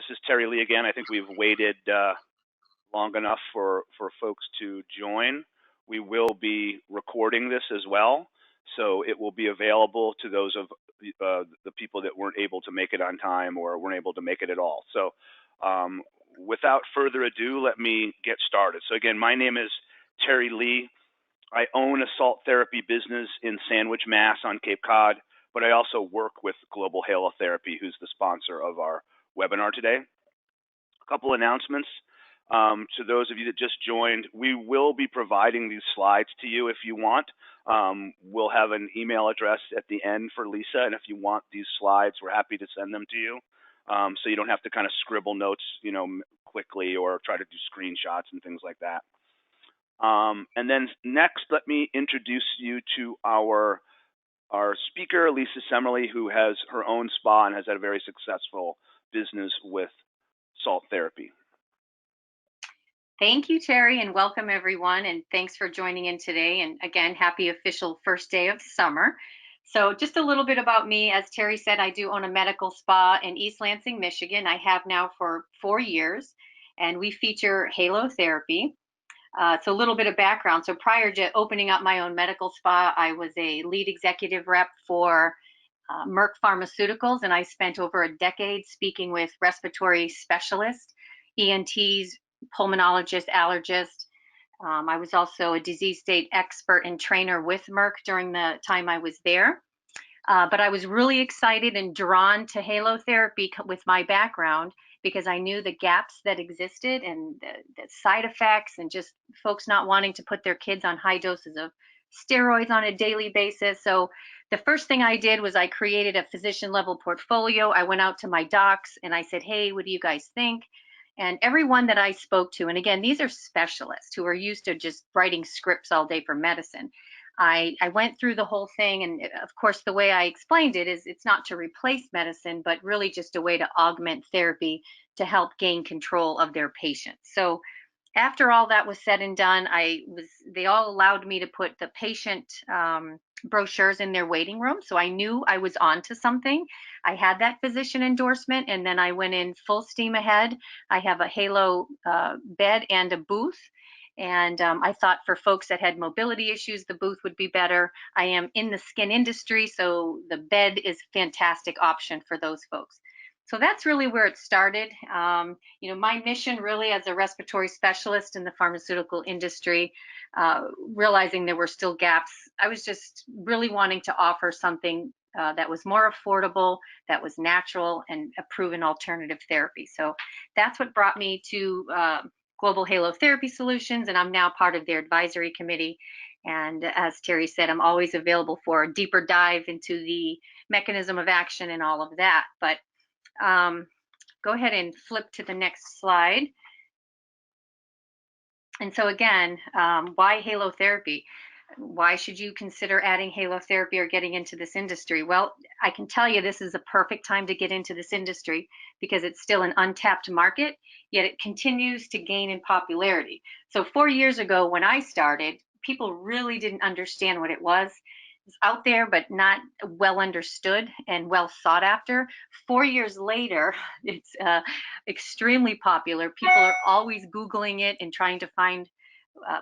This is Terry Lee again. I think we've waited long enough for folks to join. We will be recording this as well, so it will be available to those of the people that weren't able to make it on time or weren't able to make it at all. So without further ado, let me get started. So again, my name is Terry Lee. I own a salt therapy business in Sandwich, Mass on Cape Cod, but I also work with Global Halotherapy, who's the sponsor of our webinar today. A couple announcements. To those of you that just joined, we will be providing these slides to you if you want. We'll have an email address at the end for Lisa, and if you want these slides, we're happy to send them to you. So you don't have to kind of scribble notes, quickly or try to do screenshots and things like that. And then next, let me introduce you to our speaker, Lisa Semerly, who has her own spa and has had a very successful business with salt therapy. Thank you, Terry, and welcome everyone, and thanks for joining in today. And again, happy official first day of summer. So just a little bit about me. As Terry said, I do own a medical spa in East Lansing, Michigan. I have now for 4 years, and we feature halotherapy. So a little bit of background. So prior to opening up my own medical spa, I was a lead executive rep for Merck Pharmaceuticals, and I spent over a decade speaking with respiratory specialists, ENTs, pulmonologists, allergists. I was also a disease state expert and trainer with Merck during the time I was there. But I was really excited and drawn to halotherapy with my background because I knew the gaps that existed and the side effects and just folks not wanting to put their kids on high doses of steroids on a daily basis. So the first thing I did was I created a physician level portfolio. I went out to my docs and I said, hey, what do you guys think? And everyone that I spoke to, and again, these are specialists who are used to just writing scripts all day for medicine. I went through the whole thing, and of course, the way I explained it is it's not to replace medicine, but really just a way to augment therapy to help gain control of their patients. So after all that was said and done, they all allowed me to put the patient brochures in their waiting room. So I knew I was onto something. I had that physician endorsement, and then I went in full steam ahead. I have a Halo bed and a booth. And I thought for folks that had mobility issues, the booth would be better. I am in the skin industry, so the bed is a fantastic option for those folks. So that's really where it started. My mission really as a respiratory specialist in the pharmaceutical industry, realizing there were still gaps, I was just really wanting to offer something that was more affordable, that was natural, and a proven alternative therapy. So that's what brought me to Global Halotherapy Solutions, and I'm now part of their advisory committee. And as Terry said, I'm always available for a deeper dive into the mechanism of action and all of that. But go ahead and flip to the next slide. And so again, why halotherapy? Why should you consider adding halotherapy or getting into this industry? Well, I can tell you this is a perfect time to get into this industry because it's still an untapped market, yet it continues to gain in popularity. So 4 years ago when I started, people really didn't understand what it was. It's out there, but not well understood and well sought after. 4 years later, it's extremely popular. People are always Googling it and trying to find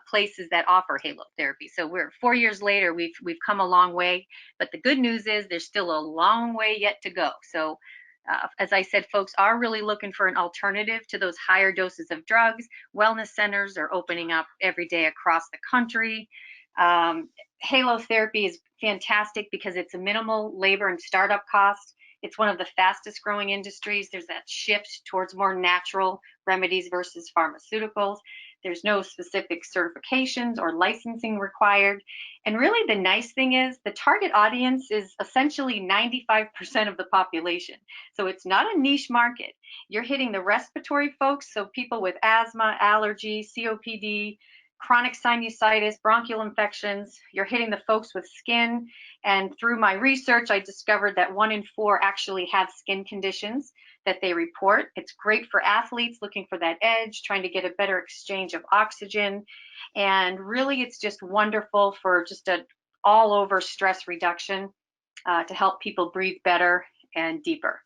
places that offer halotherapy. So we're 4 years later, we've come a long way, but the good news is there's still a long way yet to go. So as I said, folks are really looking for an alternative to those higher doses of drugs. Wellness centers are opening up every day across the country. Halotherapy is fantastic because it's a minimal labor and startup cost. It's one of the fastest growing industries. There's that shift towards more natural remedies versus pharmaceuticals. There's no specific certifications or licensing required. And really the nice thing is the target audience is essentially 95% of the population. So it's not a niche market. You're hitting the respiratory folks, so people with asthma, allergy, COPD, chronic sinusitis, bronchial infections. You're hitting the folks with skin. And through my research, I discovered that 1 in 4 actually have skin conditions that they report. It's great for athletes looking for that edge, trying to get a better exchange of oxygen. And really, it's just wonderful for just an all over stress reduction to help people breathe better and deeper.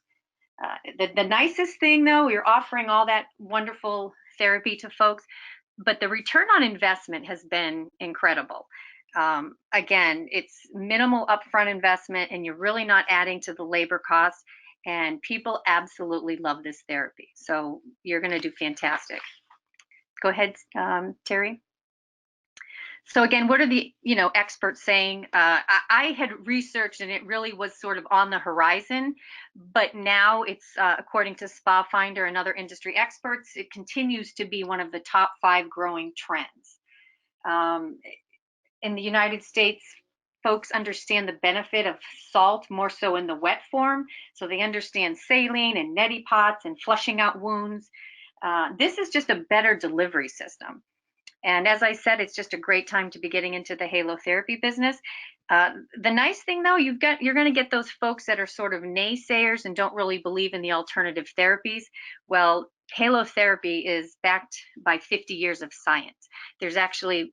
The nicest thing, though, we're offering all that wonderful therapy to folks, but the return on investment has been incredible. Again, it's minimal upfront investment, and you're really not adding to the labor costs. And people absolutely love this therapy. So you're going to do fantastic. Go ahead, Terry. So again, what are the experts saying? I had researched, and it really was sort of on the horizon, but now it's according to Spa Finder and other industry experts, it continues to be one of the top 5 growing trends. In the United States, folks understand the benefit of salt more so in the wet form, so they understand saline and neti pots and flushing out wounds. This is just a better delivery system. And as I said, it's just a great time to be getting into the halotherapy business. The nice thing, though, you're going to get those folks that are sort of naysayers and don't really believe in the alternative therapies. Well, halotherapy is backed by 50 years of science. There's actually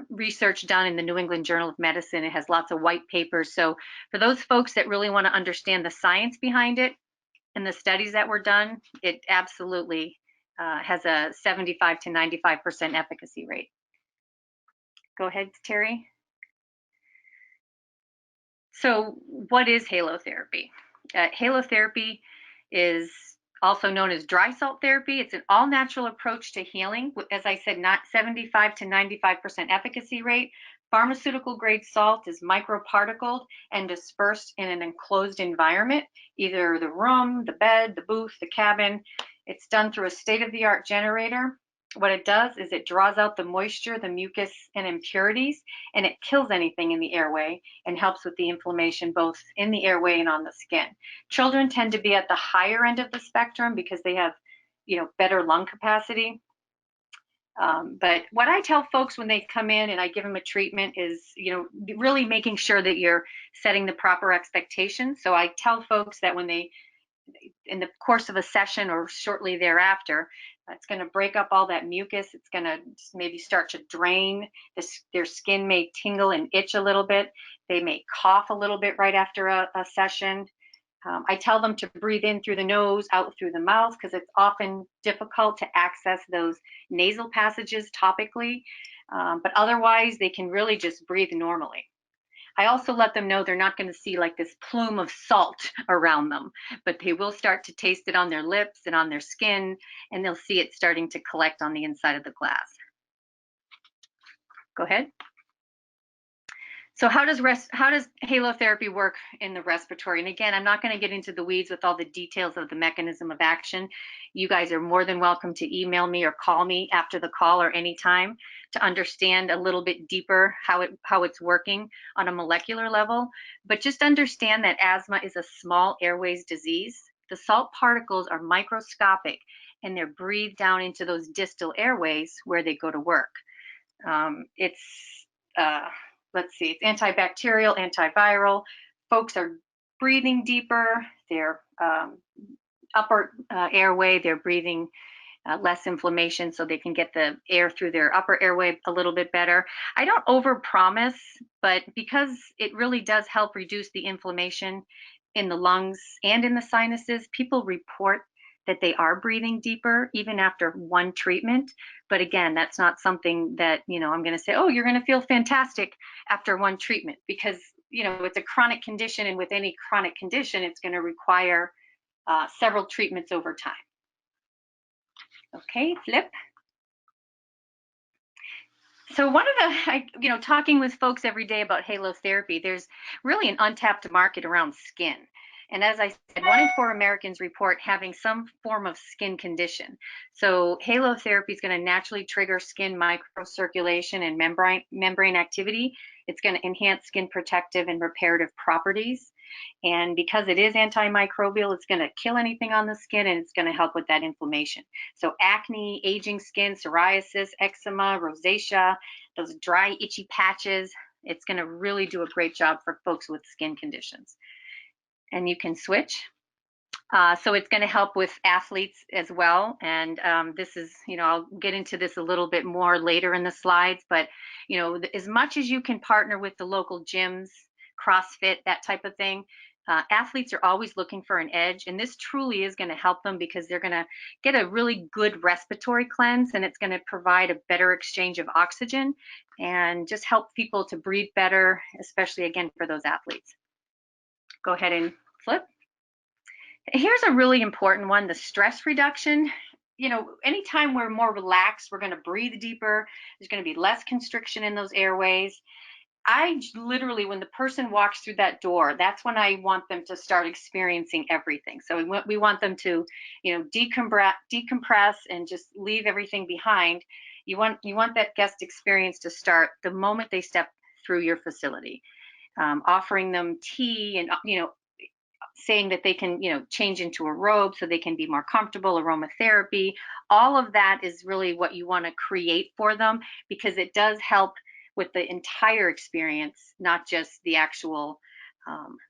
research done in the New England Journal of Medicine. It has lots of white papers. So for those folks that really want to understand the science behind it and the studies that were done, it absolutely has a 75 to 95% efficacy rate. Go ahead, Terry. So what is halotherapy? Halotherapy is also known as dry salt therapy. It's an all-natural approach to healing. As I said, not 75 to 95% efficacy rate. Pharmaceutical grade salt is microparticled and dispersed in an enclosed environment, either the room, the bed, the booth, the cabin. It's done through a state-of-the-art generator. What it does is it draws out the moisture, the mucus, and impurities, and it kills anything in the airway and helps with the inflammation both in the airway and on the skin. Children tend to be at the higher end of the spectrum because they have, better lung capacity. But what I tell folks when they come in and I give them a treatment is, really making sure that you're setting the proper expectations. So I tell folks that when they, in the course of a session or shortly thereafter, it's going to break up all that mucus. It's going to maybe start to drain. Their skin may tingle and itch a little bit. They may cough a little bit right after a session. I tell them to breathe in through the nose, out through the mouth, because it's often difficult to access those nasal passages topically. But otherwise, they can really just breathe normally. I also let them know they're not going to see like this plume of salt around them, but they will start to taste it on their lips and on their skin, and they'll see it starting to collect on the inside of the glass. Go ahead. So how does halotherapy work in the respiratory? And again, I'm not going to get into the weeds with all the details of the mechanism of action. You guys are more than welcome to email me or call me after the call or anytime to understand a little bit deeper how it's working on a molecular level. But just understand that asthma is a small airways disease. The salt particles are microscopic and they're breathed down into those distal airways where they go to work. Let's see, it's antibacterial, antiviral. Folks are breathing deeper, their upper airway, they're breathing less inflammation so they can get the air through their upper airway a little bit better. I don't overpromise, but because it really does help reduce the inflammation in the lungs and in the sinuses, people report that they are breathing deeper even after one treatment. But again, that's not something that, I'm going to say, oh, you're going to feel fantastic after one treatment, because, it's a chronic condition. And with any chronic condition, it's going to require several treatments over time. Okay, flip. So one of the, talking with folks every day about halotherapy, there's really an untapped market around skin. And as I said, 1 in 4 Americans report having some form of skin condition. So halotherapy is going to naturally trigger skin microcirculation and membrane activity. It's going to enhance skin protective and reparative properties. And because it is antimicrobial, it's going to kill anything on the skin, and it's going to help with that inflammation. So acne, aging skin, psoriasis, eczema, rosacea, those dry, itchy patches, it's going to really do a great job for folks with skin conditions. And you can switch. So it's going to help with athletes as well. And this is, I'll get into this a little bit more later in the slides, but, as much as you can partner with the local gyms, CrossFit, that type of thing, Athletes are always looking for an edge, and this truly is going to help them because they're going to get a really good respiratory cleanse, and it's going to provide a better exchange of oxygen and just help people to breathe better, especially again for those athletes. Go ahead and flip. Here's a really important one, the stress reduction. You know, anytime we're more relaxed, we're going to breathe deeper. There's going to be less constriction in those airways. I literally, when the person walks through that door, that's when I want them to start experiencing everything. So we want them to, you know, decompress and just leave everything behind. You want that guest experience to start the moment they step through your facility. Offering them tea and, you know, saying that they can, you know, change into a robe so they can be more comfortable, aromatherapy. All of that is really what you want to create for them, because it does help with the entire experience, not just the actual,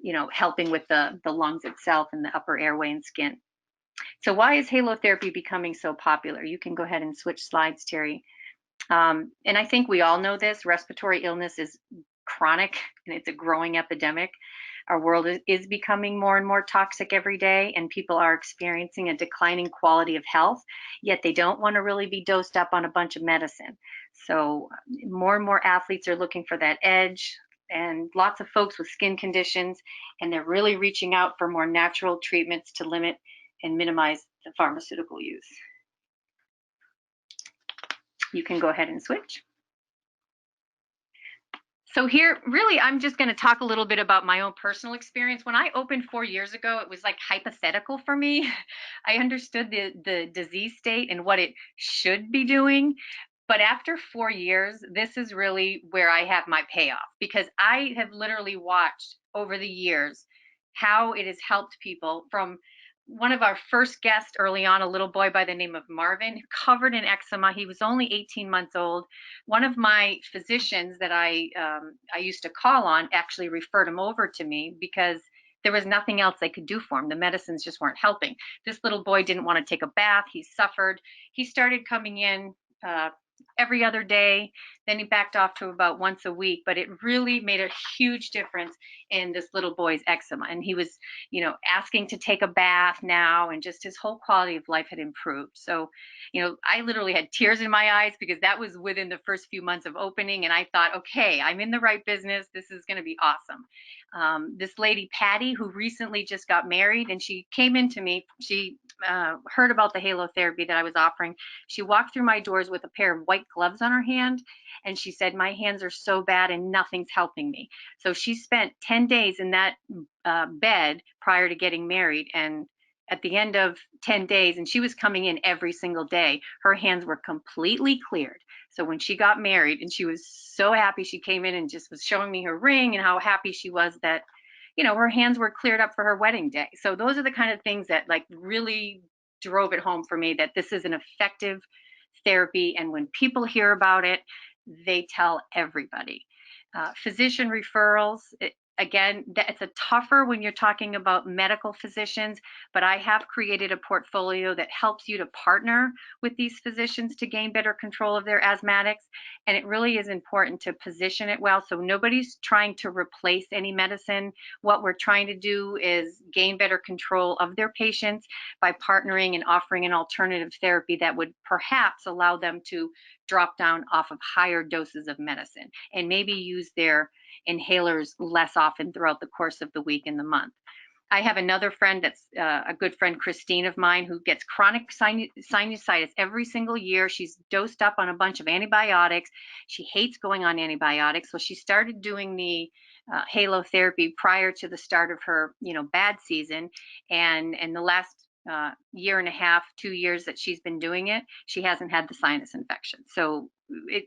you know, helping with the lungs itself and the upper airway and skin. So why is halotherapy becoming so popular? You can go ahead and switch slides, Terry. And I think we all know this, respiratory illness is chronic and it's a growing epidemic. Our world is becoming more and more toxic every day, and people are experiencing a declining quality of health, yet they don't want to really be dosed up on a bunch of medicine. So more and more athletes are looking for that edge, and lots of folks with skin conditions, and they're really reaching out for more natural treatments to limit and minimize the pharmaceutical use. You can go ahead and switch. So here, really, I'm just going to talk a little bit about my own personal experience. When I opened 4 years ago, it was like hypothetical for me. I understood the disease state and what it should be doing. But after 4 years, this is really where I have my payoff, because I have literally watched over the years how it has helped people. From one of our first guests early on, a little boy by the name of Marvin, covered in eczema. He was only 18 months old. One of my physicians that I used to call on actually referred him over to me because there was nothing else they could do for him. The medicines just weren't helping. This little boy didn't want to take a bath. He suffered. He started coming in every other day. Then he backed off to about once a week, but it really made a huge difference in this little boy's eczema. And he was, you know, asking to take a bath now, and just his whole quality of life had improved. So, you know, I literally had tears in my eyes because that was within the first few months of opening. And I thought, okay, I'm in the right business. This is going to be awesome. This lady, Patty, who recently just got married, and she came into me, she heard about the halotherapy that I was offering. She walked through my doors with a pair of white gloves on her hand, and she said, my hands are so bad and nothing's helping me. So she spent 10 days in that bed prior to getting married, and at the end of 10 days, and she was coming in every single day, her hands were completely cleared. So when she got married, and she was so happy, she came in and just was showing me her ring and how happy she was that, you know, her hands were cleared up for her wedding day. So those are the kind of things that like really drove it home for me that this is an effective therapy. And when people hear about it, they tell everybody. Physician referrals, again, it's a tougher when you're talking about medical physicians, but I have created a portfolio that helps you to partner with these physicians to gain better control of their asthmatics. And it really is important to position it well. So nobody's trying to replace any medicine. What we're trying to do is gain better control of their patients by partnering and offering an alternative therapy that would perhaps allow them to drop down off of higher doses of medicine and maybe use their inhalers less often throughout the course of the week and the month. I have another friend that's a good friend, Christine of mine, who gets chronic sinusitis every single year. She's dosed up on a bunch of antibiotics. She hates going on antibiotics. So she started doing the halotherapy prior to the start of her, you know, bad season. And the last year and a half, 2 years that she's been doing it, she hasn't had the sinus infection. So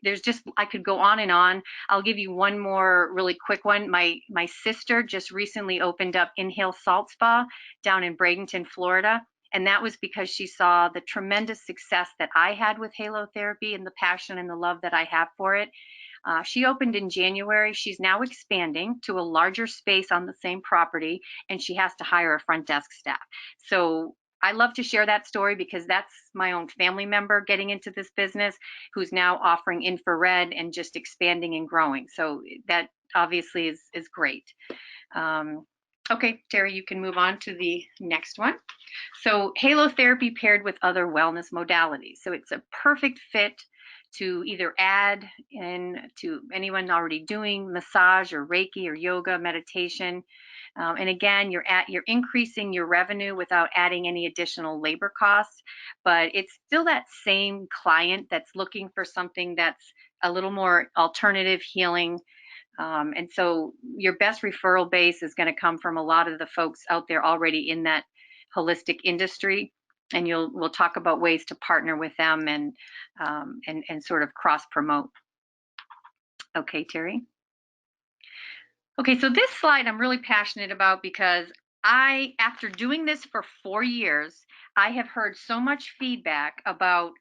there's just, I could go on and on. I'll give you one more really quick one. My sister just recently opened up Inhale Salt Spa down in Bradenton, Florida. And that was because she saw the tremendous success that I had with halotherapy and the passion and the love that I have for it. She opened in January. She's now expanding to a larger space on the same property, and she has to hire a front desk staff. So I love to share that story because that's my own family member getting into this business who's now offering infrared and just expanding and growing. So that obviously is great. Okay, Terry, you can move on to the next one. So halotherapy paired with other wellness modalities. So it's a perfect fit to either add in to anyone already doing massage or Reiki or yoga, meditation. And again, you're increasing your revenue without adding any additional labor costs, but it's still that same client that's looking for something that's a little more alternative healing. And so your best referral base is going to come from a lot of the folks out there already in that holistic industry. And we'll talk about ways to partner with them and sort of cross promote. Okay, Terry. Okay, so this slide I'm really passionate about because after doing this for 4 years, I have heard so much feedback about,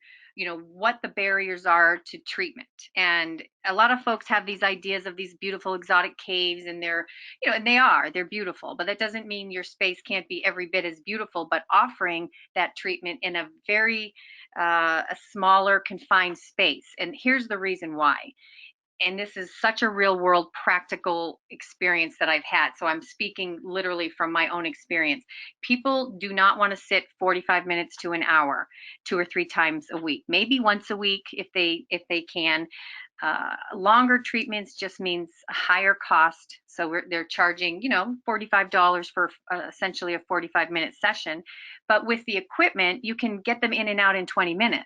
what the barriers are to treatment. And a lot of folks have these ideas of these beautiful exotic caves, and and they're beautiful, but that doesn't mean your space can't be every bit as beautiful, but offering that treatment in a very a smaller confined space. And here's the reason why, and this is such a real world practical experience that I've had. So I'm speaking literally from my own experience. People do not want to sit 45 minutes to an hour 2 or 3 times a week, maybe once a week if they can. Longer treatments just means a higher cost. So they're charging, $45 for essentially a 45-minute session. But with the equipment, you can get them in and out in 20 minutes.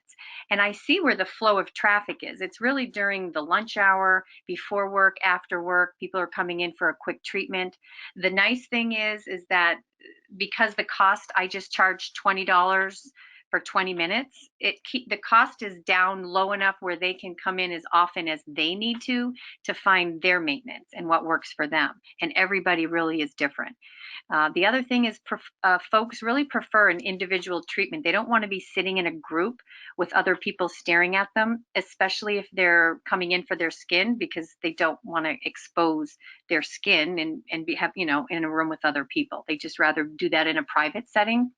And I see where the flow of traffic is. It's really during the lunch hour, before work, after work. People are coming in for a quick treatment. The nice thing is that because the cost, I just charge $20 for 20 minutes, the cost is down low enough where they can come in as often as they need to find their maintenance and what works for them. And everybody really is different. The other thing is folks really prefer an individual treatment. They don't want to be sitting in a group with other people staring at them, especially if they're coming in for their skin, because they don't want to expose their skin and have in a room with other people. They just rather do that in a private setting.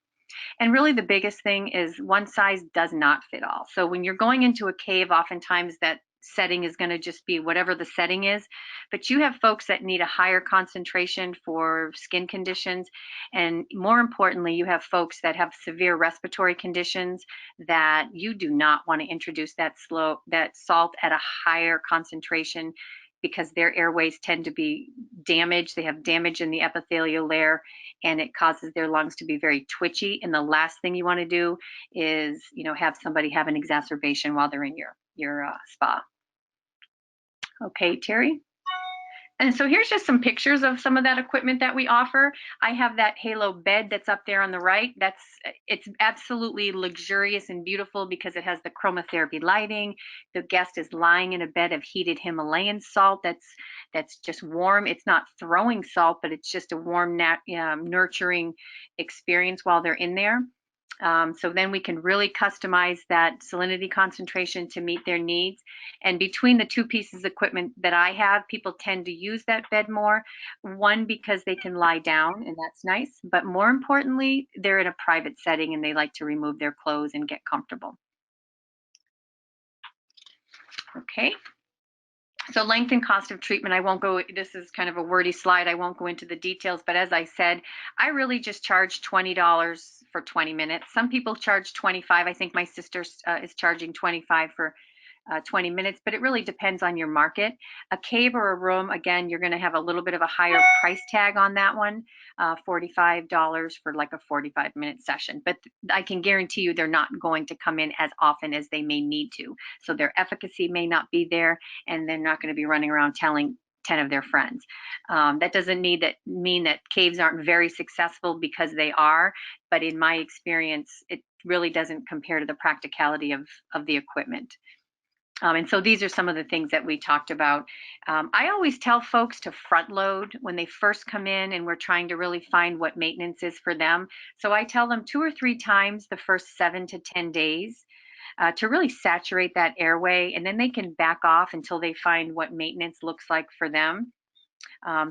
And really the biggest thing is one size does not fit all. So when you're going into a cave, oftentimes that setting is going to just be whatever the setting is, but you have folks that need a higher concentration for skin conditions. And more importantly, you have folks that have severe respiratory conditions that you do not want to introduce that salt at a higher concentration, because their airways tend to be damaged. They have damage in the epithelial layer, and it causes their lungs to be very twitchy. And the last thing you want to do is, have somebody have an exacerbation while they're in your spa. Okay, Terry. And so here's just some pictures of some of that equipment that we offer. I have that Halo bed that's up there on the right. It's absolutely luxurious and beautiful because it has the chromotherapy lighting. The guest is lying in a bed of heated Himalayan salt that's just warm. It's not throwing salt, but it's just a warm, nurturing experience while they're in there. So then we can really customize that salinity concentration to meet their needs. And between the two pieces of equipment that I have, people tend to use that bed more. One, because they can lie down, and that's nice. But more importantly, they're in a private setting and they like to remove their clothes and get comfortable. Okay. So length and cost of treatment, this is kind of a wordy slide. I won't go into the details, but as I said, I really just charge $20 for 20 minutes. Some people charge 25. I think my sister is charging 25 for 20 minutes, but it really depends on your market. A cave or a room, again, you're going to have a little bit of a higher price tag on that one, $45 for like a 45-minute session. But I can guarantee you they're not going to come in as often as they may need to. So their efficacy may not be there, and they're not going to be running around telling 10 of their friends. That doesn't mean that caves aren't very successful, because they are, but in my experience, it really doesn't compare to the practicality of the equipment. And so these are some of the things that we talked about. I always tell folks to front load when they first come in and we're trying to really find what maintenance is for them. So I tell them 2 or 3 times the first 7 to 10 days to really saturate that airway, and then they can back off until they find what maintenance looks like for them.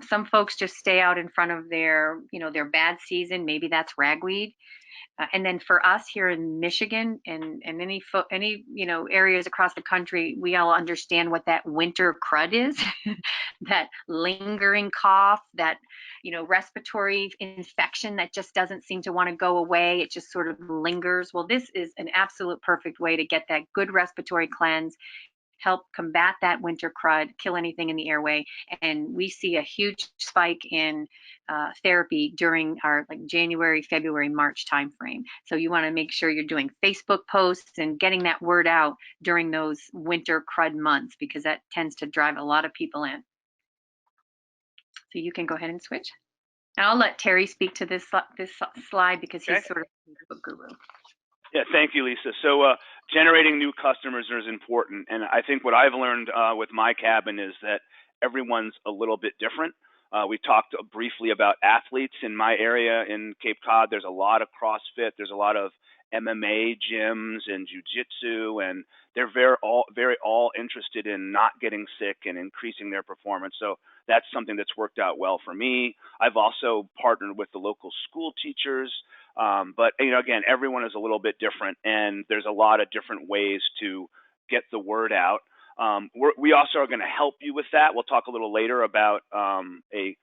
Some folks just stay out in front of their bad season. Maybe that's ragweed. And then for us here in Michigan and any areas across the country, we all understand what that winter crud is, that lingering cough, that respiratory infection that just doesn't seem to want to go away. It just sort of lingers. Well, this is an absolute perfect way to get that good respiratory cleanse, help combat that winter crud, kill anything in the airway. And we see a huge spike in therapy during our January, February, March timeframe. So you want to make sure you're doing Facebook posts and getting that word out during those winter crud months, because that tends to drive a lot of people in. So you can go ahead and switch. And I'll let Terry speak to this slide because he's sort of a guru. Yeah, thank you, Lisa. So generating new customers is important. And I think what I've learned with my cabin is that everyone's a little bit different. We talked briefly about athletes in my area in Cape Cod. There's a lot of CrossFit. There's a lot of MMA gyms and jiu-jitsu, and they're very all interested in not getting sick and increasing their performance. So that's something that's worked out well for me. I've also partnered with the local school teachers. But again, everyone is a little bit different, and there's a lot of different ways to get the word out. We also are going to help you with that. We'll talk a little later about a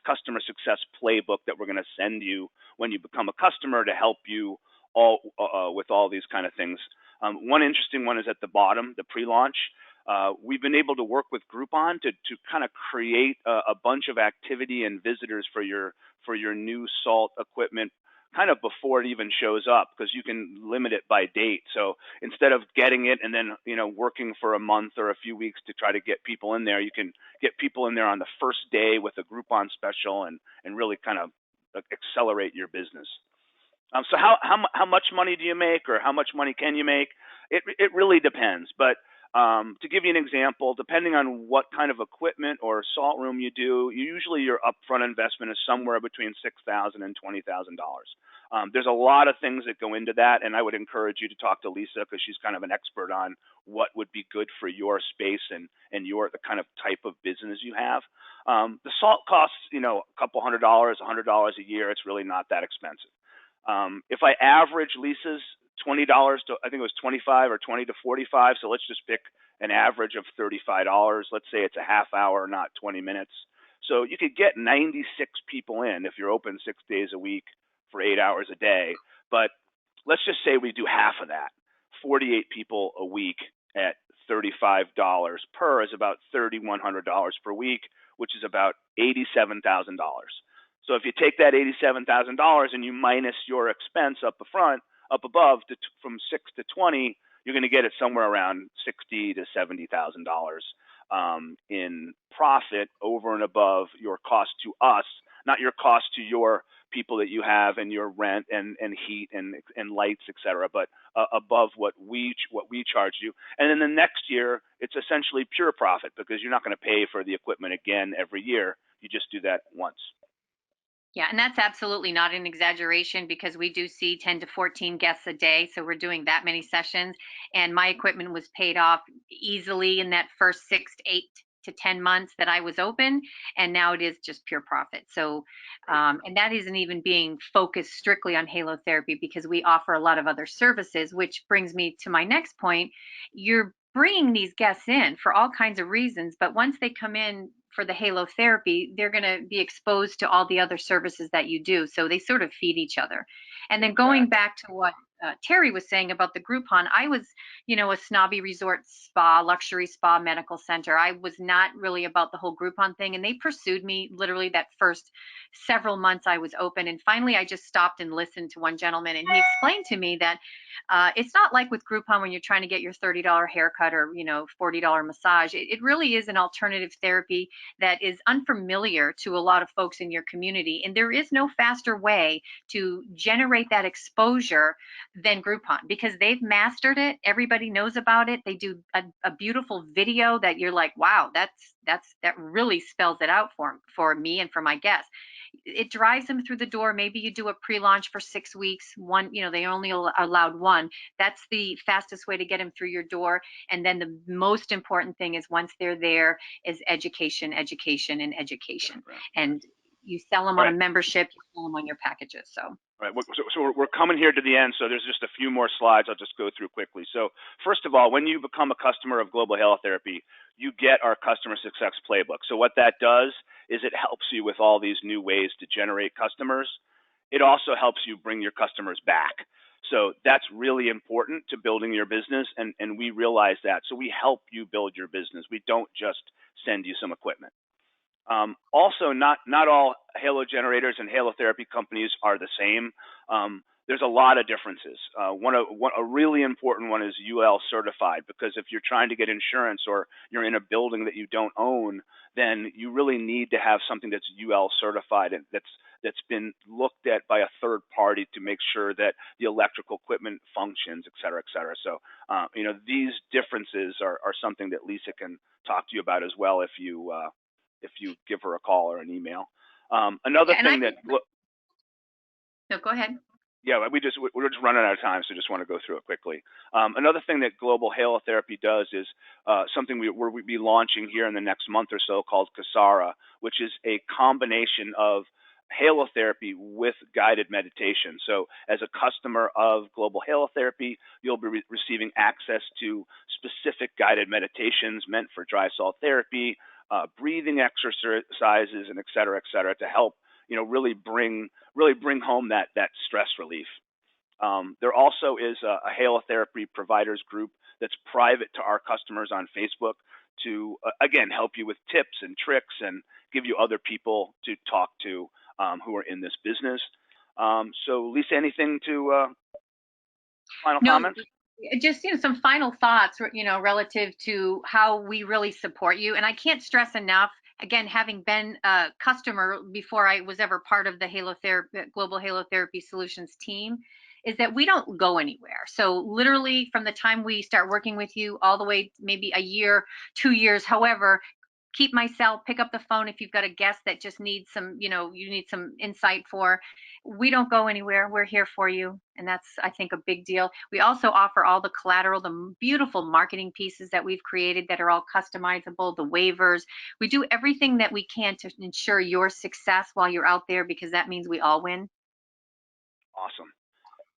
customer success playbook that we're going to send you when you become a customer to help you all with all these kind of things. One interesting one is at the bottom, the pre-launch. We've been able to work with Groupon to kind of create a bunch of activity and visitors for your new salt equipment kind of before it even shows up, because you can limit it by date. So instead of getting it and then working for a month or a few weeks to try to get people in there, you can get people in there on the first day with a Groupon special and really kind of accelerate your business. So how much money do you make, or how much money can you make? It really depends. But to give you an example, depending on what kind of equipment or salt room you do, usually your upfront investment is somewhere between $6,000 and $20,000. There's a lot of things that go into that, and I would encourage you to talk to Lisa, because she's kind of an expert on what would be good for your space and the kind of type of business you have. The salt costs a couple $100, $100 a year. It's really not that expensive. If I average Lisa's $20 to, I think it was 25 or 20 to 45. So let's just pick an average of $35. Let's say it's a half hour, not 20 minutes. So you could get 96 people in if you're open 6 days a week for 8 hours a day. But let's just say we do half of that. 48 people a week at $35 per is about $3,100 per week, which is about $87,000. So if you take that $87,000 and you minus your expense up above from 6 to 20, you're going to get it somewhere around $60,000 to $70,000 in profit over and above your cost to us, not your cost to your people that you have and your rent and heat and lights, et cetera, but above what we charge you. And then the next year, it's essentially pure profit, because you're not going to pay for the equipment again every year. You just do that once. Yeah, and that's absolutely not an exaggeration, because we do see 10 to 14 guests a day. So we're doing that many sessions, and my equipment was paid off easily in that first 6 to 8 to 10 months that I was open. And now it is just pure profit. So, and that isn't even being focused strictly on halotherapy, because we offer a lot of other services, which brings me to my next point. You're bringing these guests in for all kinds of reasons, but once they come in for the halotherapy, they're going to be exposed to all the other services that you do. So they sort of feed each other. And then going back to what Terry was saying about the Groupon, I was, a snobby resort spa, luxury spa medical center. I was not really about the whole Groupon thing. And they pursued me literally that first several months I was open. And finally, I just stopped and listened to one gentleman. And he explained to me that it's not like with Groupon when you're trying to get your $30 haircut or, $40 massage. It really is an alternative therapy that is unfamiliar to a lot of folks in your community. And there is no faster way to generate that exposure than Groupon, because they've mastered it. Everybody knows about it. They do a beautiful video that you're like, wow, that really spells it out for me and for my guests. It drives them through the door. Maybe you do a pre-launch for 6 weeks. One, they only allowed one. That's the fastest way to get them through your door. And then the most important thing is, once they're there, is education, education, and education. And You sell them on a membership, you sell them on your packages. So. Right. So we're coming here to the end. So there's just a few more slides I'll just go through quickly. So first of all, when you become a customer of Global Halotherapy, you get our customer success playbook. So what that does is it helps you with all these new ways to generate customers. It also helps you bring your customers back. So that's really important to building your business, and we realize that. So we help you build your business. We don't just send you some equipment. Also, not all halo generators and halotherapy companies are the same. There's a lot of differences. A really important one is UL certified, because if you're trying to get insurance or you're in a building that you don't own, then you really need to have something that's UL certified and that's been looked at by a third party to make sure that the electrical equipment functions, et cetera, et cetera. So, these differences are something that Lisa can talk to you about as well if you give her a call or an email. Another thing that... No, go ahead. Yeah, we're just running out of time, so just want to go through it quickly. Another thing that Global Halotherapy does is something we'll be launching here in the next month or so called Kasara, which is a combination of halotherapy with guided meditation. So as a customer of Global Halotherapy, you'll be receiving access to specific guided meditations meant for dry salt therapy, breathing exercises, and et cetera, to help really bring home that stress relief. There also is a halotherapy providers group that's private to our customers on Facebook to again help you with tips and tricks and give you other people to talk to who are in this business. So Lisa, anything to final comments? Just some final thoughts, relative to how we really support you. And I can't stress enough, again, having been a customer before I was ever part of the Global Halotherapy Solutions team, is that we don't go anywhere. So literally from the time we start working with you all the way maybe a year, 2 years, however, keep my cell, pick up the phone if you've got a guest that just needs some, you need some insight for. We don't go anywhere. We're here for you. And that's, I think, a big deal. We also offer all the collateral, the beautiful marketing pieces that we've created that are all customizable, the waivers. We do everything that we can to ensure your success while you're out there, because that means we all win. Awesome.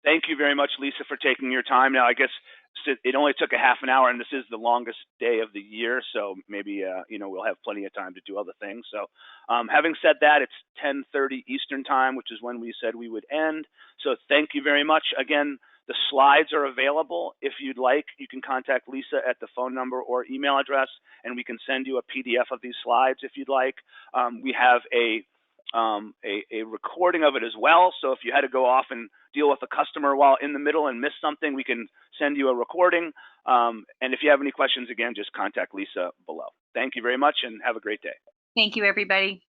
Thank you very much, Lisa, for taking your time. Now, I guess it only took a half an hour, and this is the longest day of the year, so maybe we'll have plenty of time to do other things. So having said that, it's 10:30 Eastern time, which is when we said we would end. So thank you very much. Again, the slides are available. If you'd like, you can contact Lisa at the phone number or email address, and we can send you a PDF of these slides if you'd like. We have a recording of it as well. So if you had to go off and deal with a customer while in the middle and miss something, we can send you a recording. And if you have any questions, again, just contact Lisa below. Thank you very much and have a great day. Thank you, everybody.